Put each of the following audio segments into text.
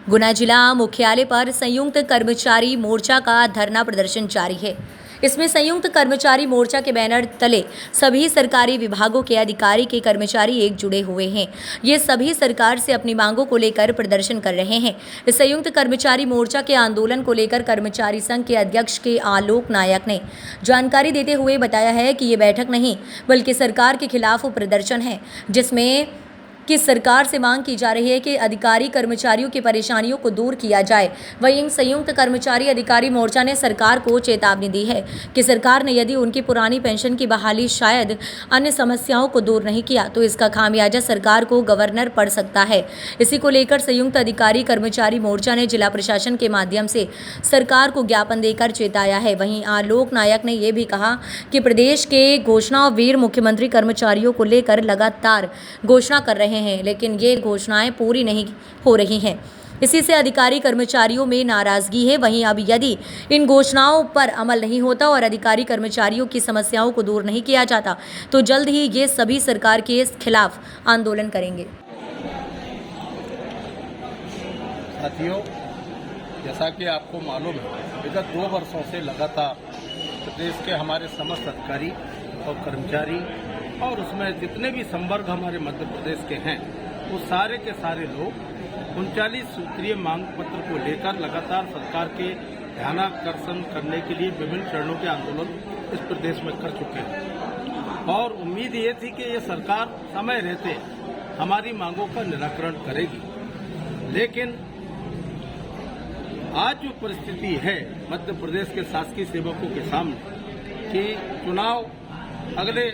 गुना जिला मुख्यालय पर संयुक्त कर्मचारी मोर्चा का धरना प्रदर्शन जारी है। इसमें संयुक्त कर्मचारी मोर्चा के बैनर तले सभी सरकारी विभागों के अधिकारी के कर्मचारी एक जुड़े हुए हैं। ये सभी सरकार से अपनी मांगों को लेकर प्रदर्शन कर रहे हैं। इस संयुक्त कर्मचारी मोर्चा के आंदोलन को लेकर कर्मचारी संघ के अध्यक्ष के आलोक नायक ने जानकारी देते हुए बताया है कि ये बैठक नहीं बल्कि सरकार के खिलाफ प्रदर्शन है, जिसमें कि सरकार से मांग की जा रही है कि अधिकारी कर्मचारियों की परेशानियों को दूर किया जाए। वहीं संयुक्त कर्मचारी अधिकारी मोर्चा ने सरकार को चेतावनी दी है कि सरकार ने यदि उनकी पुरानी पेंशन की बहाली शायद अन्य समस्याओं को दूर नहीं किया तो इसका खामियाजा सरकार को गवर्नर पड़ सकता है। इसी को लेकर संयुक्त अधिकारी कर्मचारी मोर्चा ने जिला प्रशासन के माध्यम से सरकार को ज्ञापन देकर चेताया है। वहीं आलोक नायक ने यह भी कहा कि प्रदेश के घोषणा वीर मुख्यमंत्री कर्मचारियों को लेकर लगातार घोषणा कर रहे हैं, लेकिन ये घोषणाएं पूरी नहीं हो रही हैं। इसी से अधिकारी कर्मचारियों में नाराजगी है। वहीं अब यदि इन घोषणाओं पर अमल नहीं होता और अधिकारी कर्मचारियों की समस्याओं को दूर नहीं किया जाता तो जल्द ही ये सभी सरकार के खिलाफ आंदोलन करेंगे। साथियों, जैसा कि आपको मालूम है, विगत 2 वर्षों से लगातार प्रदेश के हमारे समस्त अधिकारी और कर्मचारी और उसमें जितने भी संवर्ग हमारे मध्य प्रदेश के हैं, वो सारे के सारे लोग 39 सूत्रीय मांग पत्र को लेकर लगातार सरकार के ध्यानाकर्षण करने के लिए विभिन्न चरणों के आंदोलन इस प्रदेश में कर चुके हैं और उम्मीद ये थी कि ये सरकार समय रहते हमारी मांगों का निराकरण करेगी। लेकिन आज जो परिस्थिति है मध्य प्रदेश के शासकीय सेवकों के सामने कि चुनाव अगले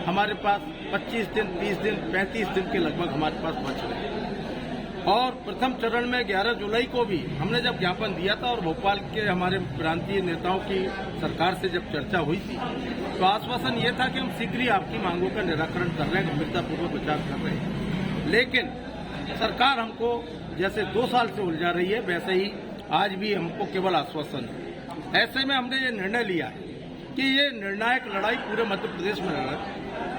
हमारे पास 25 दिन, 30 दिन, 35 दिन के लगभग हमारे पास बच रहे हैं और प्रथम चरण में 11 जुलाई को भी हमने जब ज्ञापन दिया था और भोपाल के हमारे प्रांतीय नेताओं की सरकार से जब चर्चा हुई थी तो आश्वासन ये था कि हम शीघ्र ही आपकी मांगों का निराकरण कर रहे हैं, गंभीरतापूर्वक विचार कर रहे हैं। लेकिन सरकार हमको जैसे 2 साल से उलझा रही है, वैसे ही आज भी हमको केवल आश्वासन है। ऐसे में हमने ये निर्णय लिया है कि ये निर्णायक लड़ाई पूरे मध्य प्रदेश में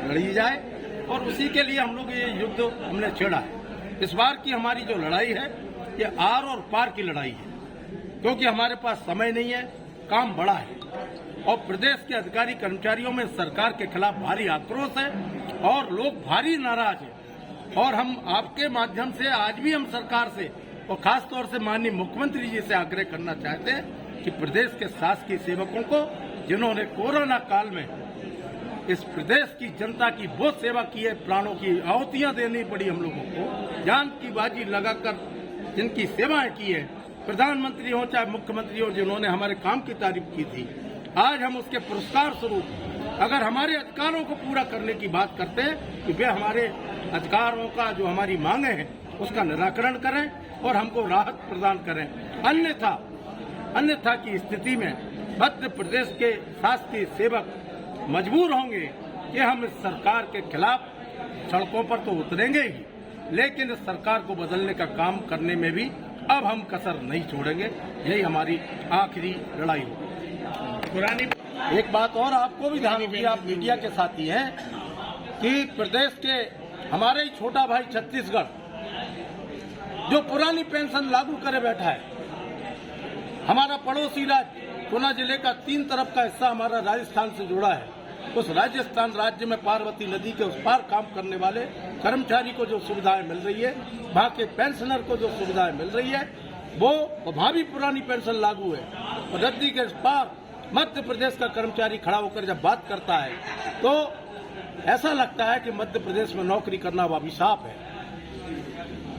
लड़ी जाए और उसी के लिए हम लोग ये युद्ध हमने छेड़ा है। इस बार की हमारी जो लड़ाई है ये आर और पार की लड़ाई है, क्योंकि हमारे पास समय नहीं है, काम बड़ा है और प्रदेश के अधिकारी कर्मचारियों में सरकार के खिलाफ भारी आक्रोश है और लोग भारी नाराज है। और हम आपके माध्यम से आज भी हम सरकार से और खास तौर से माननीय मुख्यमंत्री जी से आग्रह करना चाहते हैं कि प्रदेश के शासकीय सेवकों को, जिन्होंने कोरोना काल में इस प्रदेश की जनता की बहुत सेवा की है, प्राणों की आहुतियां देनी पड़ी हम लोगों को, जान की बाजी लगाकर जिनकी सेवाएं की है, प्रधानमंत्री हो चाहे मुख्यमंत्री हो, जिन्होंने हमारे काम की तारीफ की थी, आज हम उसके पुरस्कार स्वरूप अगर हमारे अधिकारों को पूरा करने की बात करते हैं कि वे हमारे अधिकारों का जो हमारी मांगे हैं उसका निराकरण करें और हमको राहत प्रदान करें। अन्यथा की स्थिति में मध्य प्रदेश के शासकीय सेवक मजबूर होंगे कि हम इस सरकार के खिलाफ सड़कों पर तो उतरेंगे ही, लेकिन इस सरकार को बदलने का काम करने में भी अब हम कसर नहीं छोड़ेंगे। यही हमारी आखिरी लड़ाई होगी। पुरानी एक बात और आपको भी ध्यान होगी, आप मीडिया के साथी हैं, कि प्रदेश के हमारे ही छोटा भाई छत्तीसगढ़ जो पुरानी पेंशन लागू करे बैठा है, हमारा पड़ोसी राज्य गुना जिले का 3 तरफ का हिस्सा हमारा राजस्थान से जुड़ा है। उस राजस्थान राज्य में पार्वती नदी के उस पार काम करने वाले कर्मचारी को जो सुविधाएं मिल रही है, वहाँ के पेंशनर को जो सुविधाएं मिल रही है, वो वहाँ भी पुरानी पेंशन लागू है। और नदी के पार मध्य प्रदेश का कर्मचारी खड़ा होकर जब बात करता है तो ऐसा लगता है कि मध्य प्रदेश में नौकरी करना वो अभिशाप है।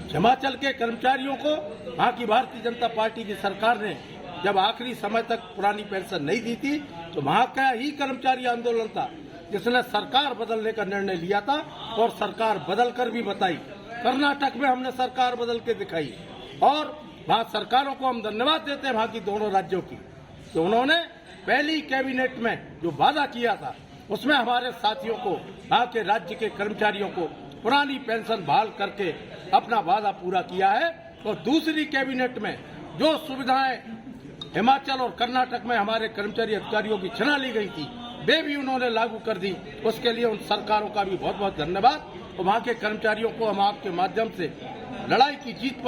हिमाचल के कर्मचारियों को वहाँ की भारतीय जनता पार्टी की सरकार ने जब आखिरी समय तक पुरानी पेंशन नहीं दी थी तो वहाँ का ही कर्मचारी आंदोलन था जिसने सरकार बदलने का निर्णय लिया था और सरकार बदल कर भी बताई। कर्नाटक में हमने सरकार बदल के दिखाई और वहाँ सरकारों को हम धन्यवाद देते हैं, वहाँ की दोनों राज्यों की, तो उन्होंने पहली कैबिनेट में जो वादा किया था उसमें हमारे साथियों को, वहाँ के राज्य के कर्मचारियों को पुरानी पेंशन बहाल करके अपना वादा पूरा किया है। और दूसरी कैबिनेट में जो सुविधाएं हिमाचल और कर्नाटक में हमारे कर्मचारी अधिकारियों की छीना ली गई थी, वे भी उन्होंने लागू कर दी। उसके लिए उन सरकारों का भी बहुत बहुत धन्यवाद और वहाँ के कर्मचारियों को हम आपके माध्यम से लड़ाई की जीत